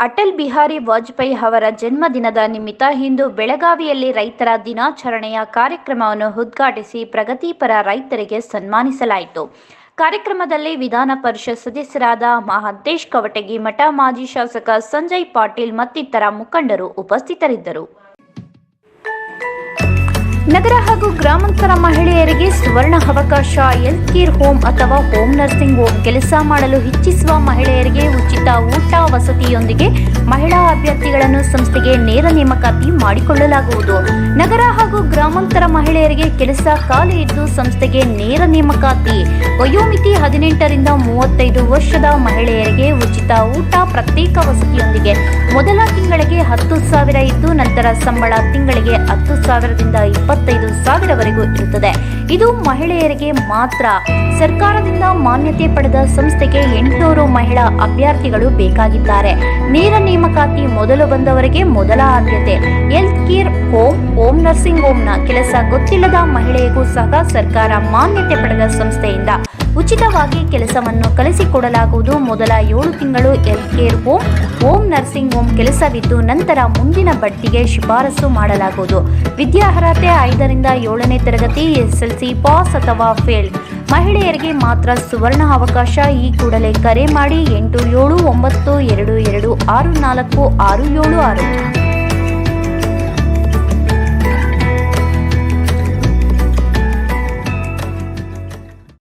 ಅಟಲ್ ಬಿಹಾರಿ ವಾಜಪೇಯಿ ಅವರ ಜನ್ಮದಿನದ ನಿಮಿತ್ತ ಇಂದು ಬೆಳಗಾವಿಯಲ್ಲಿ ರೈತರ ದಿನಾಚರಣೆಯ ಕಾರ್ಯಕ್ರಮವನ್ನು ಉದ್ಘಾಟಿಸಿ ಪ್ರಗತಿಪರ ರೈತರಿಗೆ ಸನ್ಮಾನಿಸಲಾಯಿತು. ಕಾರ್ಯಕ್ರಮದಲ್ಲಿ ವಿಧಾನ ಪರಿಷತ್ ಸದಸ್ಯರಾದ ಮಹಾಂತೇಶ್ ಕವಟಗಿ ಮಠ, ಮಾಜಿ ಶಾಸಕ ಸಂಜಯ್ ಪಾಟೀಲ್ ಮತ್ತಿತರ ಮುಖಂಡರು ಉಪಸ್ಥಿತರಿದ್ದರು. ನಗರ ಹಾಗೂ ಗ್ರಾಮಾಂತರ ಮಹಿಳೆಯರಿಗೆ ಸುವರ್ಣ ಅವಕಾಶ. ಹೆಲ್ತ್ ಕೇರ್ ಹೋಮ್ ಅಥವಾ ಹೋಮ್ ನರ್ಸಿಂಗ್ ಹೋಮ್ ಕೆಲಸ ಮಾಡಲು ಇಚ್ಛಿಸುವ ಮಹಿಳೆಯರಿಗೆ ಉಚಿತ ಊಟ ವಸತಿಯೊಂದಿಗೆ ಮಹಿಳಾ ಅಭ್ಯರ್ಥಿಗಳನ್ನು ಸಂಸ್ಥೆಗೆ ನೇರ ನೇಮಕಾತಿ ಮಾಡಿಕೊಳ್ಳಲಾಗುವುದು. ನಗರ ಹಾಗೂ ಗ್ರಾಮಾಂತರ ಮಹಿಳೆಯರಿಗೆ ಕೆಲಸ ಖಾಲಿ ಇದ್ದು ಸಂಸ್ಥೆಗೆ ನೇರ ನೇಮಕಾತಿ. ವಯೋಮಿತಿ 18 ರಿಂದ 35 ವರ್ಷದ ಮಹಿಳೆಯರಿಗೆ ಉಚಿತ ಊಟ, ಪ್ರತ್ಯೇಕ ವಸತಿಯೊಂದಿಗೆ ಮೊದಲ ತಿಂಗಳಿಗೆ 10,000 ಇದ್ದು ನಂತರ ಸಂಬಳ ತಿಂಗಳಿಗೆ 10,000 ದಿಂದ 25,000ವರೆಗೂ ಇರುತ್ತದೆ. ಇದು ಮಹಿಳೆಯರಿಗೆ ಮಾತ್ರ. ಸರ್ಕಾರದಿಂದ ಮಾನ್ಯತೆ ಪಡೆದ ಸಂಸ್ಥೆಗೆ 800 ಮಹಿಳಾ ಅಭ್ಯರ್ಥಿಗಳು ಬೇಕಾಗಿದ್ದಾರೆ. ನೇರ ನೇಮಕಾತಿ ಮೊದಲು ಬಂದವರಿಗೆ ಮೊದಲ ಆದ್ಯತೆ. Health care home, home nursing ಹೋಮ್ನ ಕೆಲಸ ಗೊತ್ತಿಲ್ಲದ ಮಹಿಳೆಗೂ ಸಹ ಸರ್ಕಾರ ಮಾನ್ಯತೆ ಪಡೆದ ಸಂಸ್ಥೆಯಿಂದ ಉಚಿತವಾಗಿ ಕೆಲಸವನ್ನು ಕಲಿಸಿಕೊಡಲಾಗುವುದು. ಮೊದಲ 7 ತಿಂಗಳು health care home, home nursing home ಕೆಲಸವಿದ್ದು ನಂತರ ಮುಂದಿನ ಬಡ್ತಿಗೆ ಶಿಫಾರಸು ಮಾಡಲಾಗುವುದು. ವಿದ್ಯಾರ್ಹತೆ 5 ರಿಂದ 7ನೇ ತರಗತಿ, SSLC ಪಾಸ್ ಅಥವಾ ಫೇಲ್. ಮಹಿಳೆಯರಿಗೆ ಮಾತ್ರ ಸುವರ್ಣ ಅವಕಾಶ. ಈ ಕೂಡಲೇ ಕರೆ ಮಾಡಿ 879222646676.